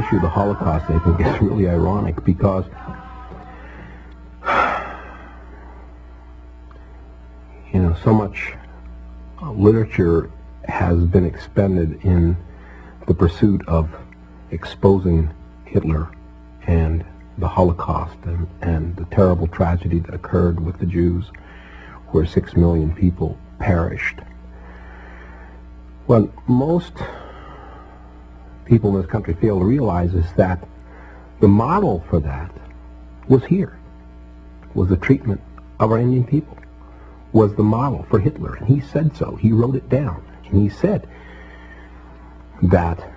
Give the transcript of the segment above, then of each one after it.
issue of the Holocaust, I think, is really ironic because so much literature has been expended in the pursuit of exposing Hitler and the Holocaust and the terrible tragedy that occurred with the Jews, where 6 million people perished. What most people in this country fail to realize is that the model for that was here, was the treatment of our Indian people, was the model for Hitler, and he said so. He wrote it down, and he said that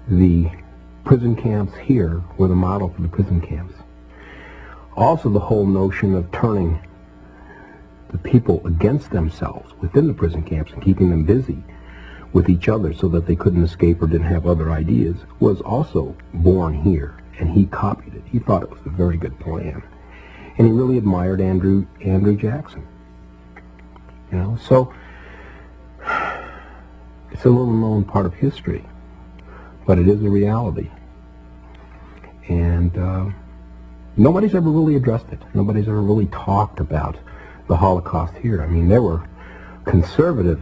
the prison camps here were the model for the prison camps. Also, the whole notion of turning the people against themselves within the prison camps and keeping them busy with each other so that they couldn't escape or didn't have other ideas was also born here, and he copied it. He thought it was a very good plan, and he really admired Andrew Jackson. So it's a little known part of history, but it is a reality, and nobody's ever really addressed it. Nobody's ever really talked about the Holocaust here. I mean, there were conservative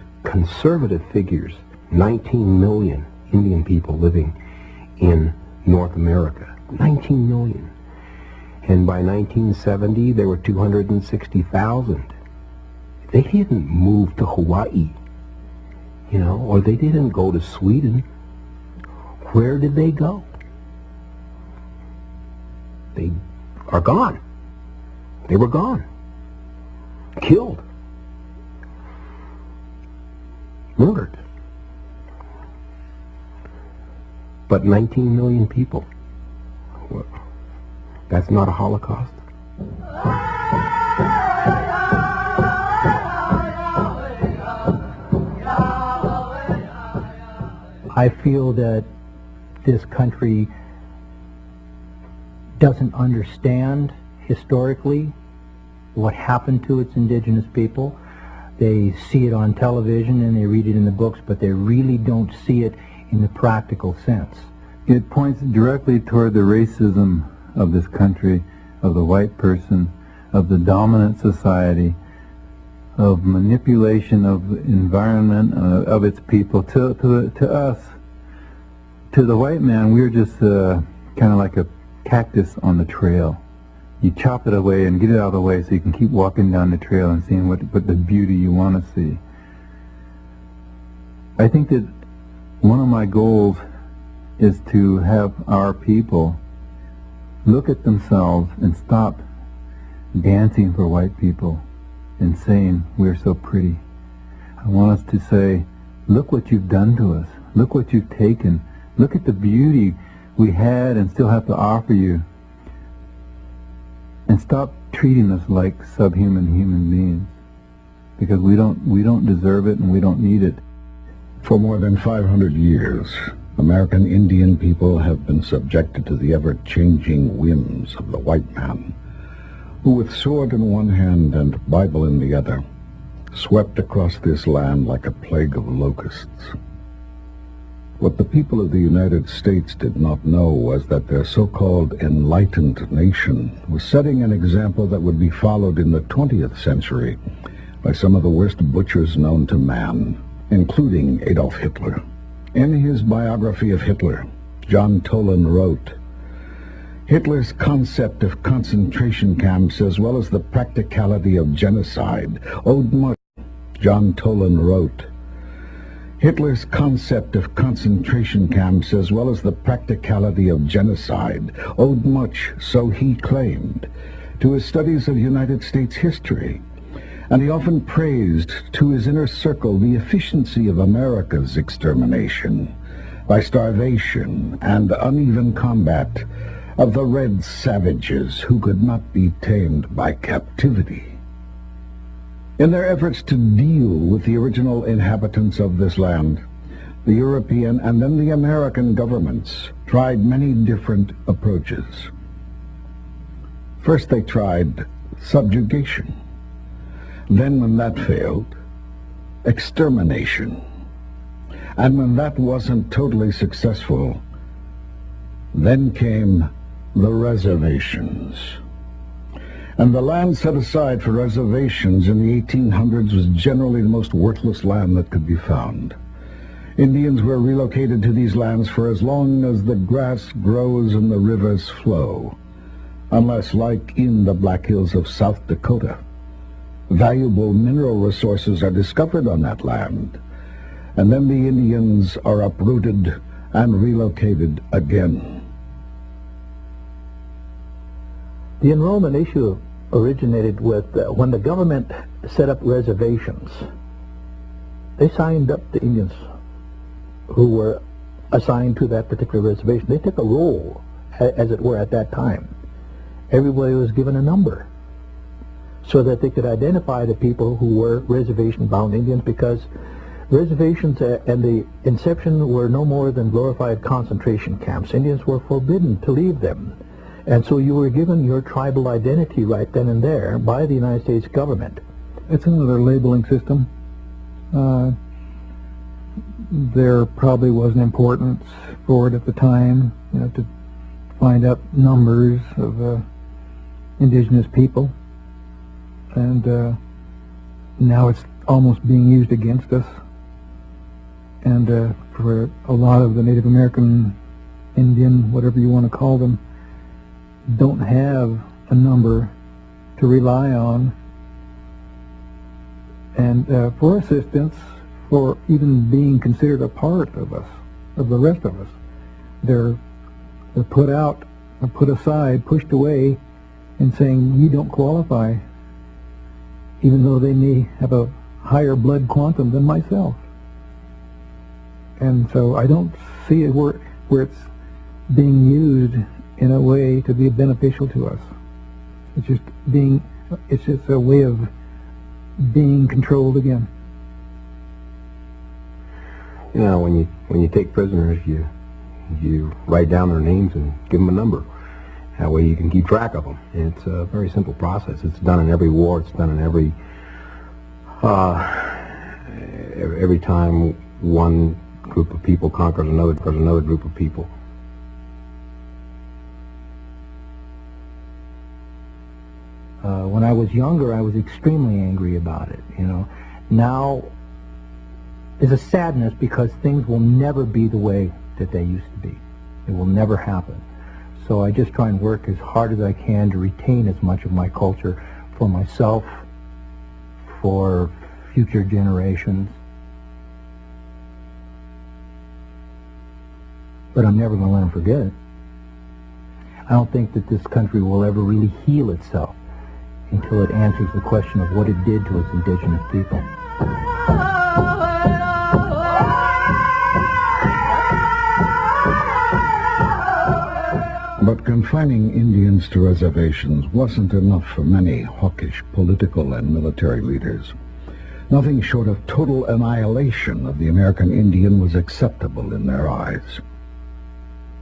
figures, 19 million Indian people living in North America, 19 million. And by 1970, there were 260,000. They didn't move to Hawaii, or they didn't go to Sweden. Where did they go? They are gone. They were gone. Killed. Murdered. But 19 million people. That's not a Holocaust? I feel that this country doesn't understand historically what happened to its indigenous people. They see it on television and they read it in the books, but they really don't see it in the practical sense. It points directly toward the racism of this country, of the white person, of the dominant society, of manipulation of the environment, of its people. To us, to the white man, we're just kind of like a cactus on the trail. You chop it away and get it out of the way so you can keep walking down the trail and seeing what the beauty you want to see. I think that one of my goals is to have our people look at themselves and stop dancing for white people and saying we're so pretty. I want us to say, look what you've done to us. Look what you've taken. Look at the beauty we had and still have to offer you. And stop treating us like subhuman human beings, because we don't deserve it and we don't need it. For more than 500 years, American Indian people have been subjected to the ever-changing whims of the white man, who with sword in one hand and Bible in the other, swept across this land like a plague of locusts. What the people of the United States did not know was that their so-called enlightened nation was setting an example that would be followed in the 20th century by some of the worst butchers known to man, including Adolf Hitler. In his biography of Hitler, John Toland wrote, "Hitler's concept of concentration camps as well as the practicality of genocide owed much." John Toland wrote, "Hitler's concept of concentration camps as well as the practicality of genocide owed much, so he claimed, to his studies of United States history, and he often praised to his inner circle the efficiency of America's extermination by starvation and uneven combat of the red savages who could not be tamed by captivity." In their efforts to deal with the original inhabitants of this land, the European and then the American governments tried many different approaches. First they tried subjugation. Then, when that failed, extermination. And when that wasn't totally successful, Then came the reservations. And the land set aside for reservations in the 1800s was generally the most worthless land that could be found. Indians were relocated to these lands for as long as the grass grows and the rivers flow, unless, like in the Black Hills of South Dakota, valuable mineral resources are discovered on that land, and then the Indians are uprooted and relocated again. The enrollment issue originated with when the government set up reservations. They signed up the Indians who were assigned to that particular reservation. They took a roll, as it were, at that time. Everybody was given a number so that they could identify the people who were reservation-bound Indians, because reservations and the inception were no more than glorified concentration camps. Indians were forbidden to leave them. And so you were given your tribal identity right then and there by the United States government. It's another labeling system. There probably was an importance for it at the time, to find out numbers of indigenous people. And now it's almost being used against us. And for a lot of the Native American, Indian, whatever you want to call them, don't have a number to rely on, and for assistance, for even being considered a part of us, of the rest of us. They're put out, or put aside, pushed away, and saying, you don't qualify, even though they may have a higher blood quantum than myself. And so I don't see it where it's being used in a way to be beneficial to us. It's just a way of being controlled again. When you take prisoners, you write down their names and give them a number. That way you can keep track of them. It's a very simple process. It's done in every war. It's done in every time one group of people conquers another group of people. When I was younger, I was extremely angry about it. Now there's a sadness because things will never be the way that they used to be. It will never happen. So I just try and work as hard as I can to retain as much of my culture for myself, for future generations. But I'm never going to let them forget it. I don't think that this country will ever really heal itself until it answers the question of what it did to its indigenous people. But confining Indians to reservations wasn't enough for many hawkish political and military leaders. Nothing short of total annihilation of the American Indian was acceptable in their eyes.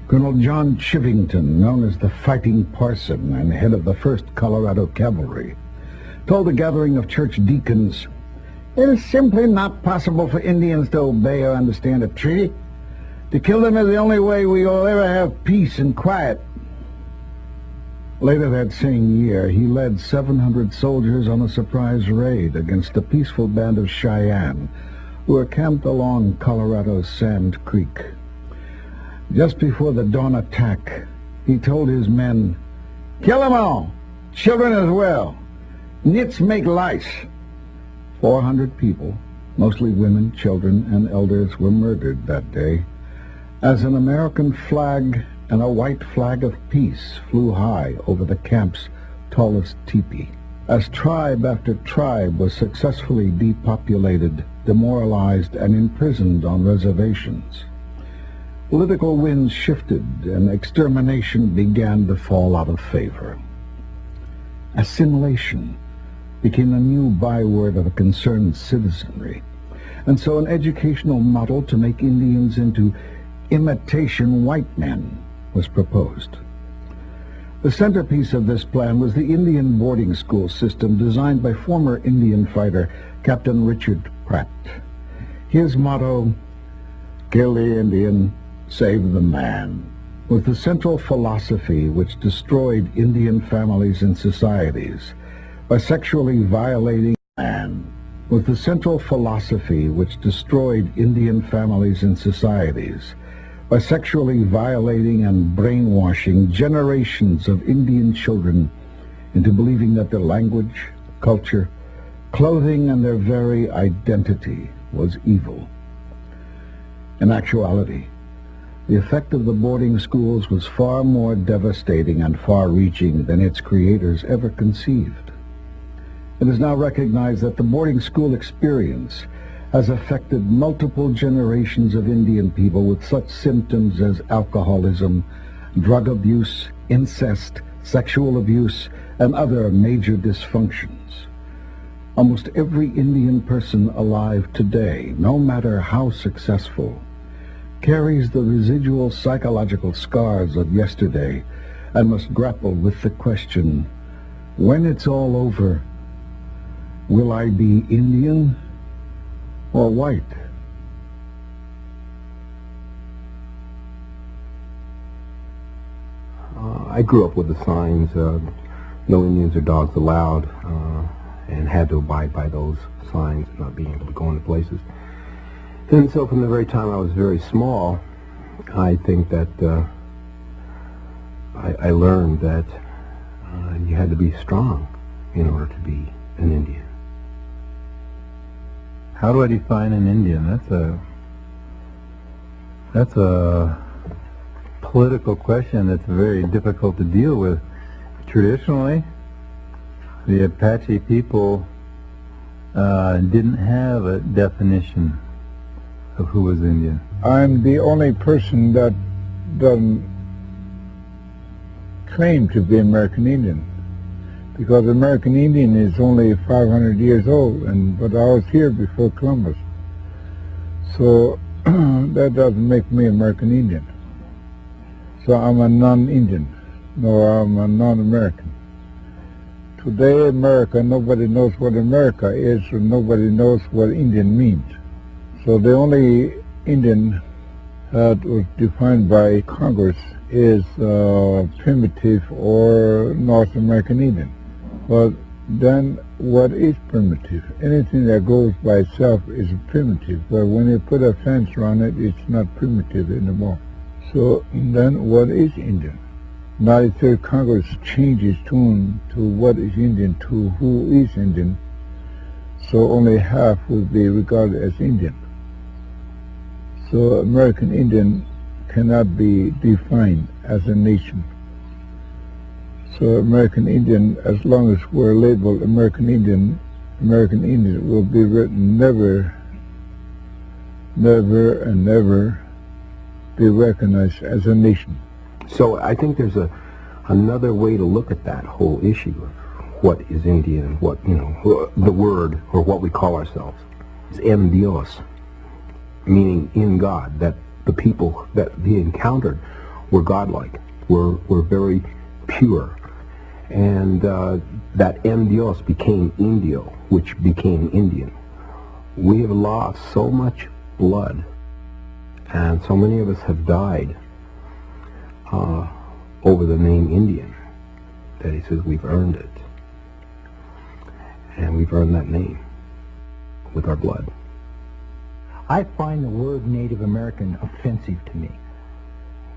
Colonel John Chivington, known as the Fighting Parson and head of the 1st Colorado Cavalry, told a gathering of church deacons, "It is simply not possible for Indians to obey or understand a treaty. To kill them is the only way we will ever have peace and quiet." Later that same year, he led 700 soldiers on a surprise raid against a peaceful band of Cheyenne who were camped along Colorado's Sand Creek. Just before the dawn attack, he told his men, "Kill them all, children as well. Nits make lice." 400 people, mostly women, children, and elders, were murdered that day as an American flag and a white flag of peace flew high over the camp's tallest teepee. As tribe after tribe was successfully depopulated, demoralized, and imprisoned on reservations, political winds shifted and extermination began to fall out of favor. Assimilation became a new byword of a concerned citizenry, and so an educational model to make Indians into imitation white men was proposed. The centerpiece of this plan was the Indian boarding school system designed by former Indian fighter Captain Richard Pratt. His motto, "Kill the Indian, save the man." was the central philosophy which destroyed Indian families and societies by sexually violating man. Was the central philosophy which destroyed Indian families and societies by sexually violating and brainwashing generations of Indian children into believing that their language, culture, clothing, and their very identity was evil. In actuality, the effect of the boarding schools was far more devastating and far-reaching than its creators ever conceived. It is now recognized that the boarding school experience has affected multiple generations of Indian people with such symptoms as alcoholism, drug abuse, incest, sexual abuse, and other major dysfunctions. Almost every Indian person alive today, no matter how successful, carries the residual psychological scars of yesterday and must grapple with the question, when it's all over, will I be Indian or white? I grew up with the signs, no Indians or dogs allowed, and had to abide by those signs, not being able to go into places. And so from the very time I was very small, I think that I learned that you had to be strong in order to be an Indian. How do I define an Indian? That's a political question that's very difficult to deal with. Traditionally, the Apache people didn't have a definition of who was Indian. I'm the only person that doesn't claim to be American Indian, because American Indian is only 500 years old, but I was here before Columbus. So that doesn't make me American Indian. So I'm a non-Indian, no, I'm a non-American. Today, America, nobody knows what America is, or nobody knows what Indian means. So the only Indian that was defined by Congress is primitive or North American Indian. But then what is primitive? Anything that goes by itself is primitive, but when you put a fence around it, it's not primitive anymore. So then what is Indian? 93rd Congress changed its tune to what is Indian to who is Indian, so only half will be regarded as Indian. So American Indian cannot be defined as a nation. So American Indian, as long as we're labeled American Indian will be written never, never, and never be recognized as a nation. So I think there's another way to look at that whole issue of what is Indian and what, the word or what we call ourselves. It's en Dios, meaning in God, that the people that he encountered were godlike, were very pure. And that en Dios became Indio, which became Indian. We have lost so much blood, and so many of us have died over the name Indian, that he says we've earned it. And we've earned that name with our blood. I find the word Native American offensive to me.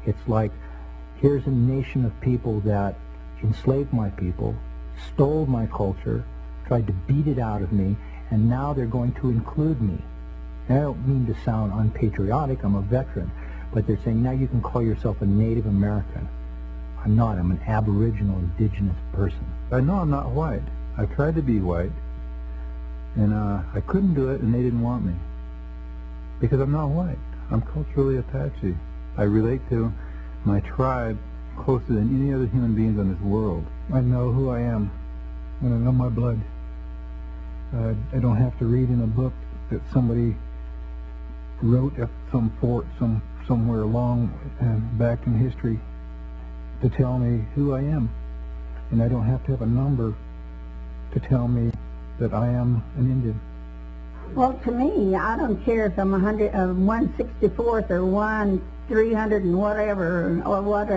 It's like, here's a nation of people that enslaved my people, stole my culture, tried to beat it out of me, and now they're going to include me. And I don't mean to sound unpatriotic, I'm a veteran, but they're saying now you can call yourself a Native American. I'm not, I'm an Aboriginal, indigenous person. I know I'm not white. I tried to be white, and I couldn't do it, and they didn't want me. Because I'm not white. I'm culturally Apache. I relate to my tribe closer than any other human beings on this world. I know who I am, and I know my blood. I don't have to read in a book that somebody wrote at some fort somewhere long back in history to tell me who I am. And I don't have to have a number to tell me that I am an Indian. Well, to me, I don't care if I'm 164th or 300 and whatever, or what,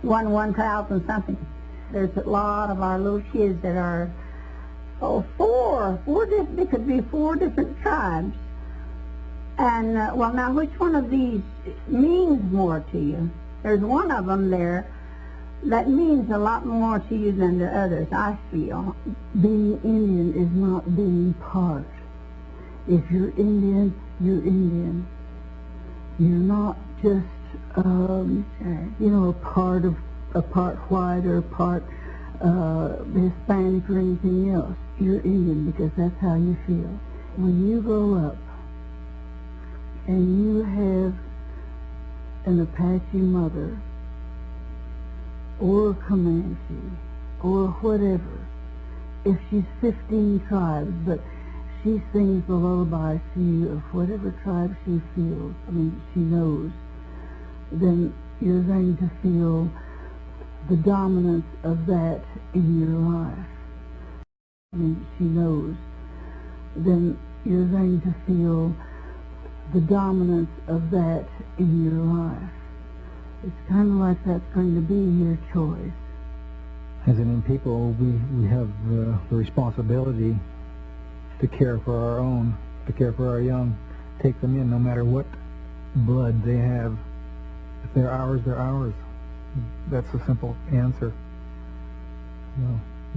1,000 something. There's a lot of our little kids that are, there could be 4 different tribes. And, well, now which one of these means more to you? There's one of them there that means a lot more to you than the others, I feel. Being Indian is not being part. If you're Indian, you're Indian. You're not just, a part white or a part Hispanic or anything else. You're Indian because that's how you feel. When you grow up and you have an Apache mother or a Comanche or whatever, if she's 15 tribes, but she sings the lullaby to you of whatever tribe she feels, she knows, then you're going to feel the dominance of that in your life. She knows, then you're going to feel the dominance of that in your life. It's kind of like that's going to be your choice. As Indian people, we have the responsibility to care for our own, to care for our young, take them in no matter what blood they have. If they're ours, they're ours. That's a simple answer.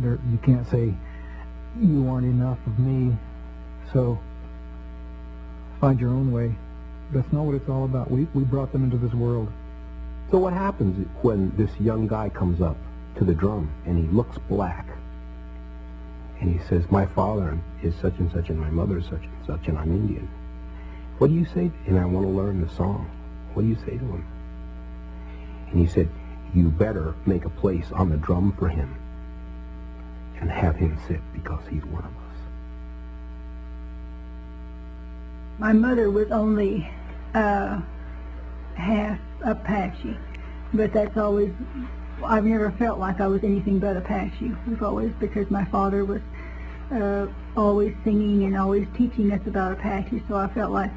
You can't say, you aren't enough of me, so find your own way. That's not what it's all about. We brought them into this world. So what happens when this young guy comes up to the drum and he looks black and he says, my father is such and such and my mother is such and such and I'm Indian? What do you say? And I want to learn the song. What do you say to him? And he said, you better make a place on the drum for him and have him sit because he's one of us. My mother was only half Apache, but that's always, I've never felt like I was anything but Apache. We've always, because my father was always singing and always teaching us about Apache, so I felt like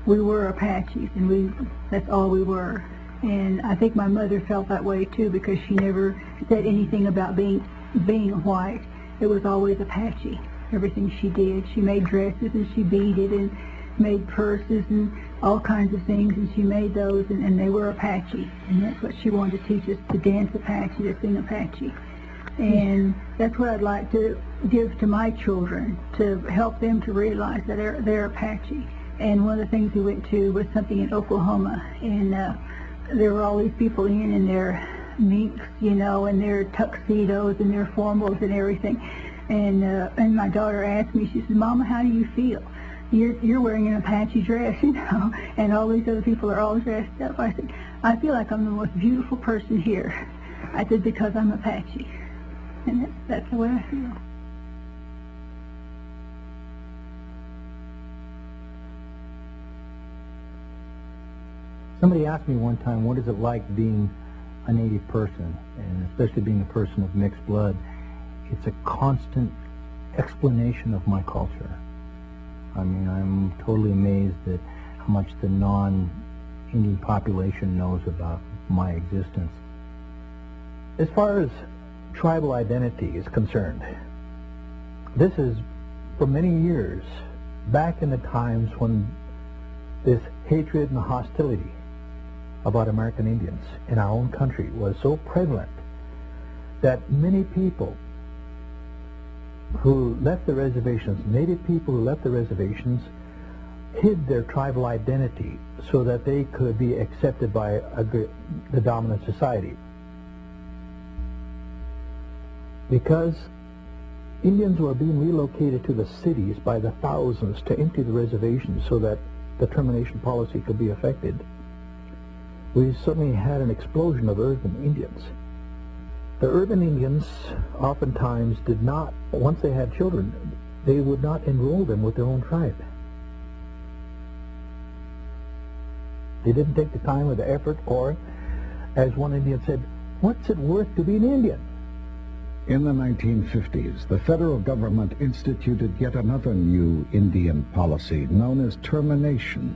we were Apaches, and that's all we were. And I think my mother felt that way too, because she never said anything about being white. It was always Apache. Everything she did, she made dresses and she beaded and made purses and all kinds of things, and she made those, and they were Apache, and that's what she wanted to teach us, to dance Apache, to sing Apache. And that's what I'd like to give to my children, to help them to realize that they're Apache. And one of the things we went to was something in Oklahoma, and there were all these people in their minks, and their tuxedos and their formals and everything. And my daughter asked me, she said, Mama, how do you feel? You're wearing an Apache dress, and all these other people are all dressed up. I said, I feel like I'm the most beautiful person here. I said, because I'm Apache. And that's the way I feel. Somebody asked me one time, what is it like being a Native person, and especially being a person of mixed blood? It's a constant explanation of my culture. I'm totally amazed at how much the non-Indian population knows about my existence. As far as tribal identity is concerned, this is, for many years, back in the times when this hatred and hostility about American Indians in our own country was so prevalent that many people who left the reservations, Native people who left the reservations, hid their tribal identity so that they could be accepted by the dominant society. Because Indians were being relocated to the cities by the thousands to empty the reservations so that the termination policy could be effected, we suddenly had an explosion of urban Indians. The urban Indians oftentimes did not, once they had children, they would not enroll them with their own tribe. They didn't take the time or the effort, or, as one Indian said, what's it worth to be an Indian? In the 1950s, the federal government instituted yet another new Indian policy known as termination.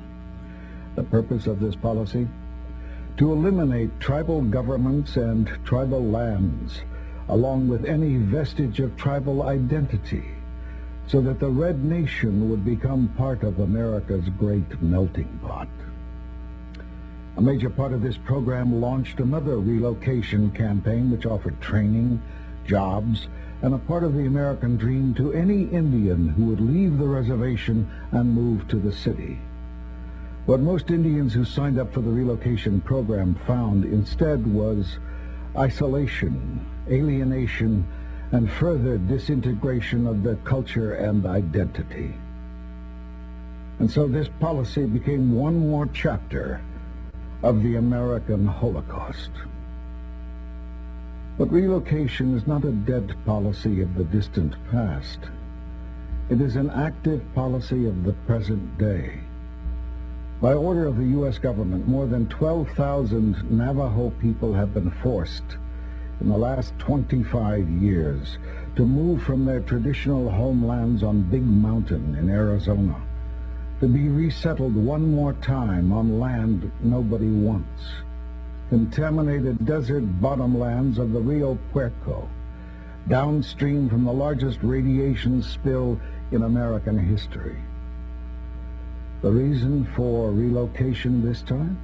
The purpose of this policy? to eliminate tribal governments and tribal lands, along with any vestige of tribal identity, so that the Red Nation would become part of America's great melting pot. A major part of this program launched another relocation campaign which offered training, jobs, and a part of the American dream to any Indian who would leave the reservation and move to the city. What most Indians who signed up for the relocation program found instead was isolation, alienation, and further disintegration of their culture and identity. And so this policy became one more chapter of the American Holocaust. But relocation is not a dead policy of the distant past. It is an active policy of the present day. By order of the U.S. government, more than 12,000 Navajo people have been forced in the last 25 years to move from their traditional homelands on Big Mountain in Arizona, to be resettled one more time on land nobody wants, contaminated desert bottomlands of the Rio Puerco, downstream from the largest radiation spill in American history. The reason for relocation this time?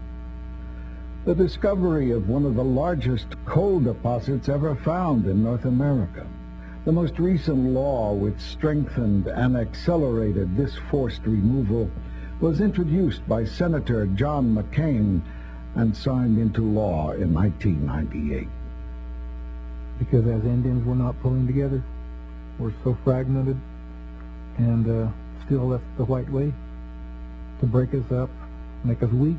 The discovery of one of the largest coal deposits ever found in North America. The most recent law which strengthened and accelerated this forced removal was introduced by Senator John McCain and signed into law in 1998. Because as Indians, we're not pulling together. We're so fragmented, and still that's the white way, to break us up, make us weak.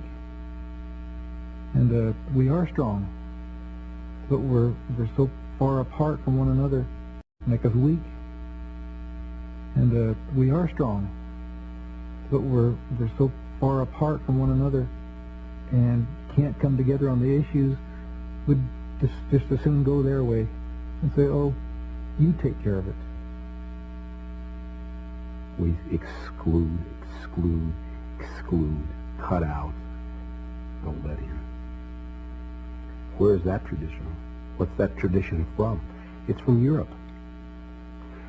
And we are strong, but we're so far apart from one another, make us weak. And we are strong, but we're so far apart from one another and can't come together on the issues. Would just as soon go their way and say, oh, you take care of it. We exclude, cut out, don't let in. Where is that tradition? What's that tradition from? It's from Europe.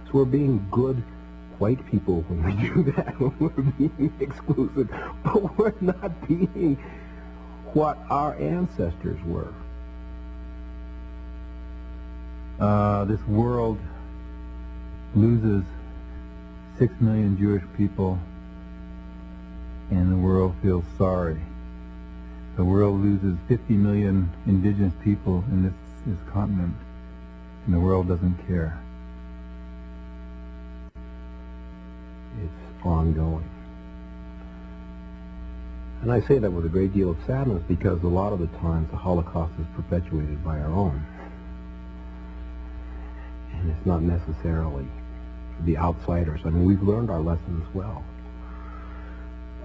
So we're being good white people when we do that, when we're being exclusive, but we're not being what our ancestors were. This world loses 6 million Jewish people, and the world feels sorry. The world loses 50 million indigenous people in this continent, and the world doesn't care. It's ongoing. And I say that with a great deal of sadness because a lot of the times the Holocaust is perpetuated by our own. And it's not necessarily the outsiders. I mean, we've learned our lessons well.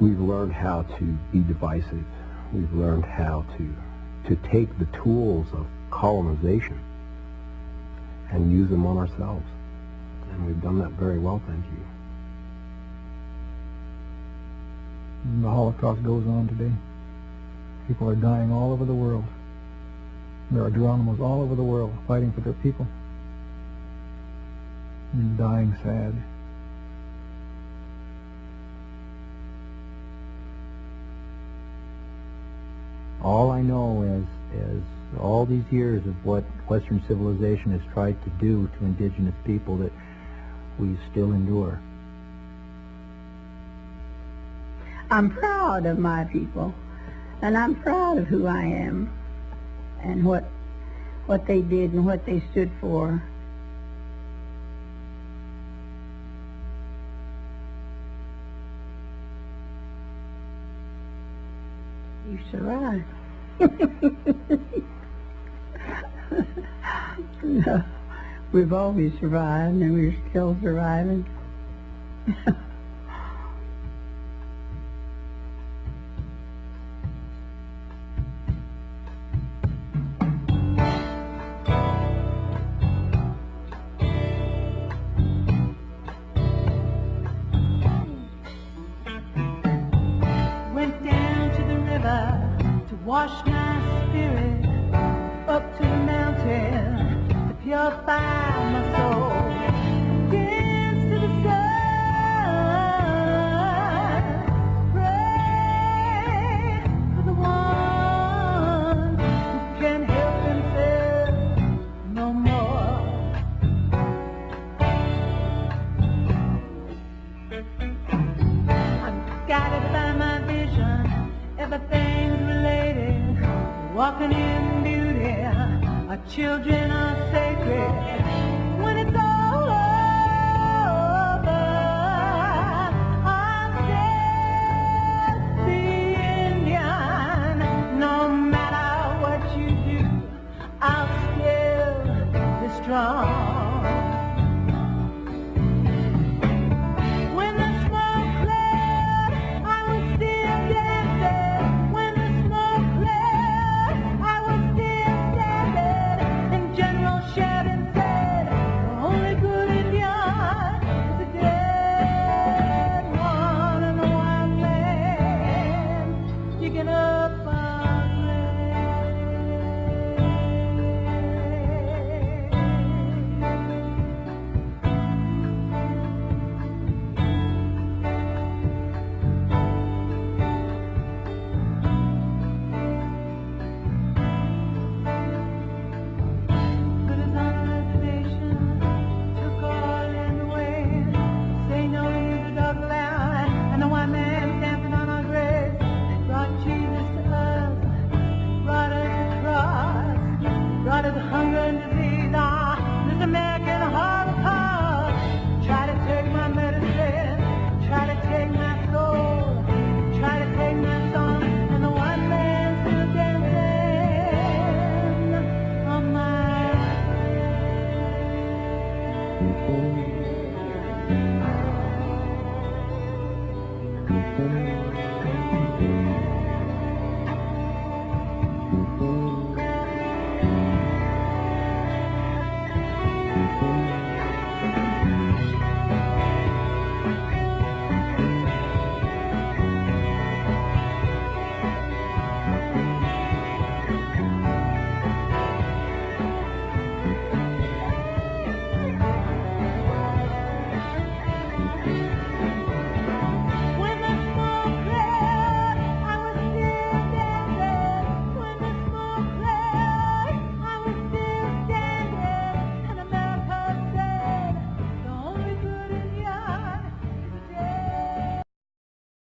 We've learned how to be divisive. We've learned how to take the tools of colonization and use them on ourselves. And we've done that very well, thank you. And the Holocaust goes on today. People are dying all over the world. There are Geronimos all over the world fighting for their people. And dying sad. All I know is all these years of what Western civilization has tried to do to indigenous people that we still endure. I'm proud of my people, and I'm proud of who I am, and what they did and what they stood for. You survived. We've always survived, and we're still surviving. Went down to the river to wash my purify my soul. Dance to the sun. Pray for the one who can't help himself no more. I'm guided by my vision. Everything's related. Walking in beauty. Our children are sacred.